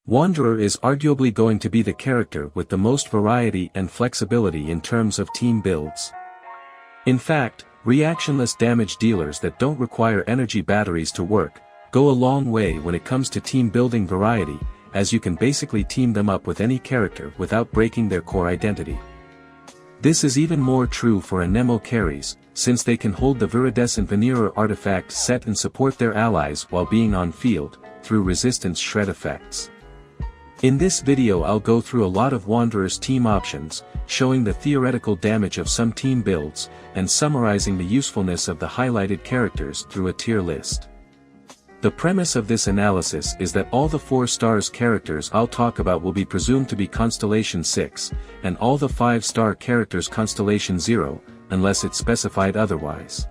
Wanderer is arguably going to be the character with the most variety and flexibility in terms of team builds. In fact, reactionless damage dealers that don't require energy batteries to work, go a long way when it comes to team building variety, as you can basically team them up with any character without breaking their core identity. This is even more true for Anemo carries, since they can hold the Viridescent Veneer artifact set and support their allies while being on field, through resistance shred effects. In this video I'll go through a lot of Wanderer's team options, showing the theoretical damage of some team builds, and summarizing the usefulness of the highlighted characters through a tier list. The premise of this analysis is that all the 4 stars characters I'll talk about will be presumed to be Constellation 6, and all the 5-star characters Constellation 0, unless it's specified otherwise.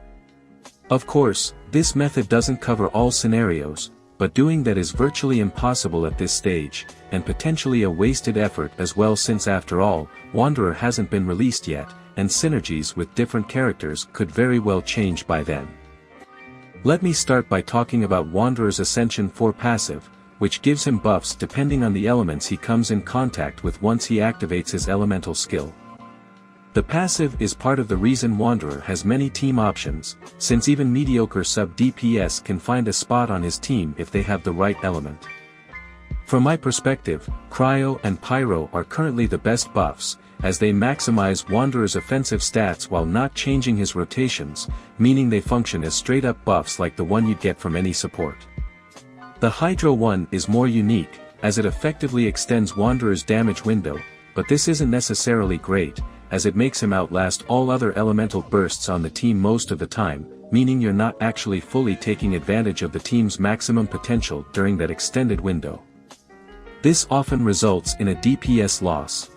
Of course, this method doesn't cover all scenarios, but doing that is virtually impossible at this stage, and potentially a wasted effort as well, since after all, Wanderer hasn't been released yet, and synergies with different characters could very well change by then. Let me start by talking about Wanderer's Ascension 4 passive, which gives him buffs depending on the elements he comes in contact with once he activates his elemental skill. The passive is part of the reason Wanderer has many team options, since even mediocre sub-DPS can find a spot on his team if they have the right element. From my perspective, Cryo and Pyro are currently the best buffs, as they maximize Wanderer's offensive stats while not changing his rotations, meaning they function as straight-up buffs like the one you'd get from any support. The Hydro one is more unique, as it effectively extends Wanderer's damage window, but this isn't necessarily great, as it makes him outlast all other elemental bursts on the team most of the time, meaning you're not actually fully taking advantage of the team's maximum potential during that extended window. This often results in a DPS loss.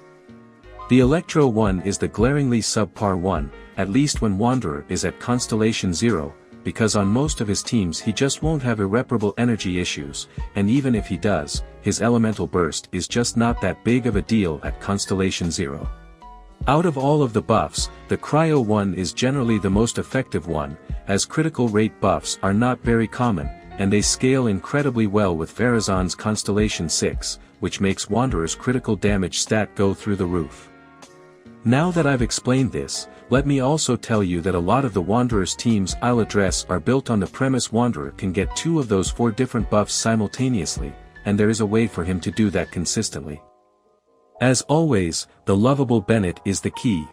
The Electro one is the glaringly subpar one, at least when Wanderer is at Constellation 0, because on most of his teams he just won't have irreparable energy issues, and even if he does, his elemental burst is just not that big of a deal at Constellation 0. Out of all of the buffs, the Cryo one is generally the most effective one, as critical rate buffs are not very common, and they scale incredibly well with Verizon's Constellation 6, which makes Wanderer's critical damage stat go through the roof. Now that I've explained this, let me also tell you that a lot of the Wanderer's teams I'll address are built on the premise Wanderer can get 2 of those 4 different buffs simultaneously, and there is a way for him to do that consistently. As always, the lovable Bennett is the key.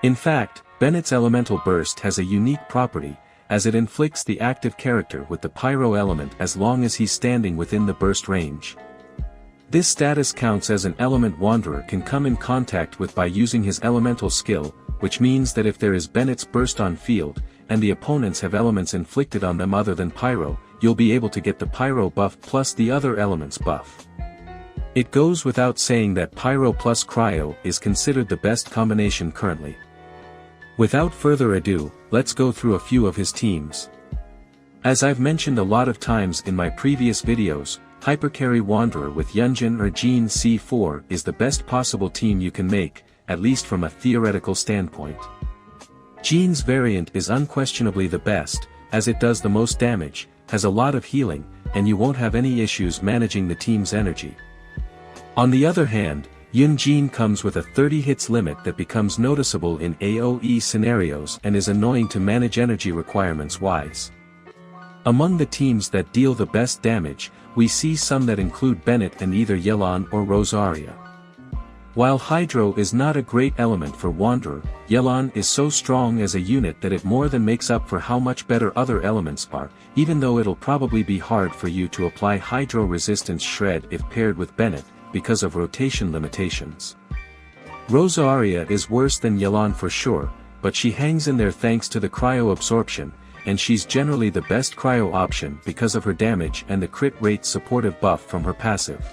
In fact, Bennett's elemental burst has a unique property, as it inflicts the active character with the Pyro element as long as he's standing within the burst range. This status counts as an element Wanderer can come in contact with by using his elemental skill, which means that if there is Bennett's burst on field, and the opponents have elements inflicted on them other than Pyro, you'll be able to get the Pyro buff plus the other elements buff. It goes without saying that Pyro plus Cryo is considered the best combination currently. Without further ado, let's go through a few of his teams. As I've mentioned a lot of times in my previous videos, Hypercarry Wanderer with Yunjin or Jean C4 is the best possible team you can make, at least from a theoretical standpoint. Jean's variant is unquestionably the best, as it does the most damage, has a lot of healing, and you won't have any issues managing the team's energy. On the other hand, Yunjin comes with a 30 hits limit that becomes noticeable in AoE scenarios and is annoying to manage energy requirements wise. Among the teams that deal the best damage, we see some that include Bennett and either Yelan or Rosaria. While Hydro is not a great element for Wanderer, Yelan is so strong as a unit that it more than makes up for how much better other elements are, even though it'll probably be hard for you to apply Hydro resistance shred if paired with Bennett, because of rotation limitations. Rosaria is worse than Yelan for sure, but she hangs in there thanks to the cryo absorption, and she's generally the best cryo option because of her damage and the crit rate supportive buff from her passive.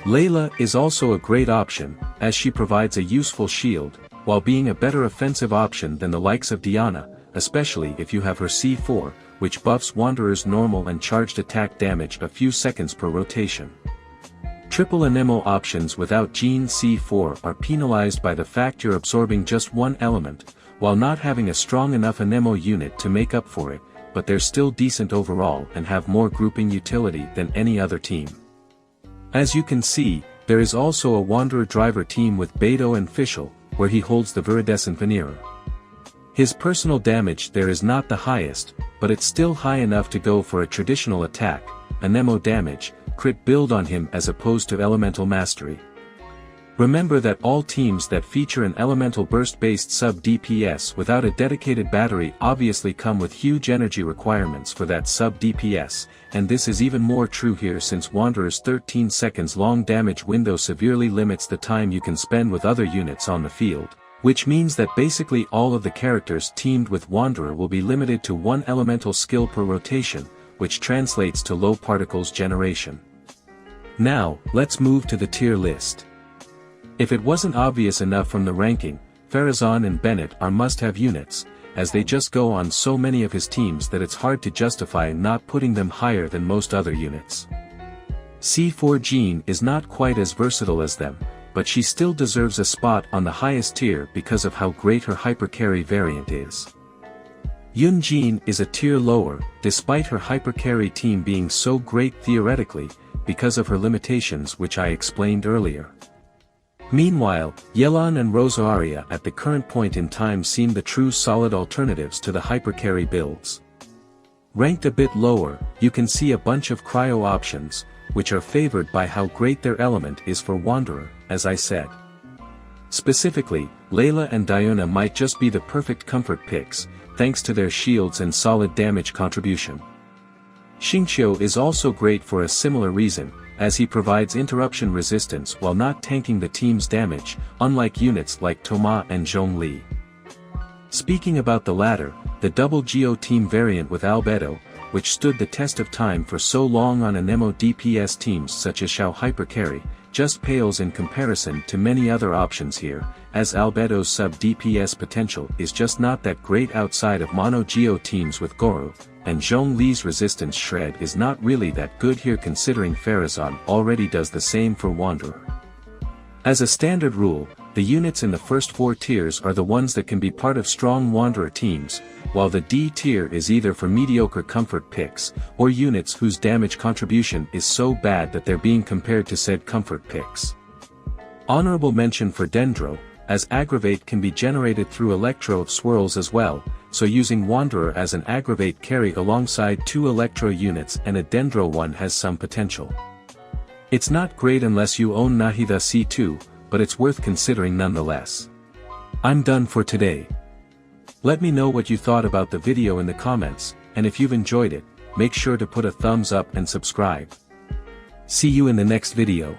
Layla is also a great option, as she provides a useful shield, while being a better offensive option than the likes of Diana, especially if you have her C4, which buffs Wanderer's normal and charged attack damage a few seconds per rotation. Triple Anemo options without Jean C4 are penalized by the fact you're absorbing just one element, while not having a strong enough Anemo unit to make up for it, but they're still decent overall and have more grouping utility than any other team. As you can see, there is also a Wanderer driver team with Beidou and Fischl, where he holds the Viridescent Veneer. His personal damage there is not the highest, but it's still high enough to go for a traditional attack, a Nemo damage, crit build on him as opposed to Elemental Mastery. Remember that all teams that feature an Elemental Burst-based sub-DPS without a dedicated battery obviously come with huge energy requirements for that sub-DPS, and this is even more true here since Wanderer's 13 seconds long damage window severely limits the time you can spend with other units on the field, which means that basically all of the characters teamed with Wanderer will be limited to one elemental skill per rotation, which translates to low particles generation. Now, let's move to the tier list. If it wasn't obvious enough from the ranking, Farazan and Bennett are must-have units, as they just go on so many of his teams that it's hard to justify not putting them higher than most other units. C4 Jean is not quite as versatile as them, but she still deserves a spot on the highest tier because of how great her hypercarry variant is. Yun Jin is a tier lower, despite her hypercarry team being so great theoretically, because of her limitations which I explained earlier. Meanwhile, Yelan and Rosaria at the current point in time seem the true solid alternatives to the hypercarry builds. Ranked a bit lower, you can see a bunch of cryo options, which are favored by how great their element is for Wanderer, as I said. Specifically, Layla and Diona might just be the perfect comfort picks, thanks to their shields and solid damage contribution. Xingqiu is also great for a similar reason, as he provides interruption resistance while not tanking the team's damage, unlike units like Thoma and Zhongli. Speaking about the latter, the double Geo team variant with Albedo, which stood the test of time for so long on Anemo DPS teams such as Xiao Hypercarry, just pales in comparison to many other options here, as Albedo's sub-DPS potential is just not that great outside of mono Geo teams with Goro, and Zhongli's resistance shred is not really that good here considering Farazan already does the same for Wanderer. As a standard rule, the units in the first 4 tiers are the ones that can be part of strong Wanderer teams, while the D tier is either for mediocre comfort picks, or units whose damage contribution is so bad that they're being compared to said comfort picks. Honorable mention for Dendro, as Aggravate can be generated through Electro swirls as well, so using Wanderer as an Aggravate carry alongside 2 Electro units and a Dendro one has some potential. It's not great unless you own Nahida C2, but it's worth considering nonetheless. I'm done for today. Let me know what you thought about the video in the comments, and if you've enjoyed it, make sure to put a thumbs up and subscribe. See you in the next video.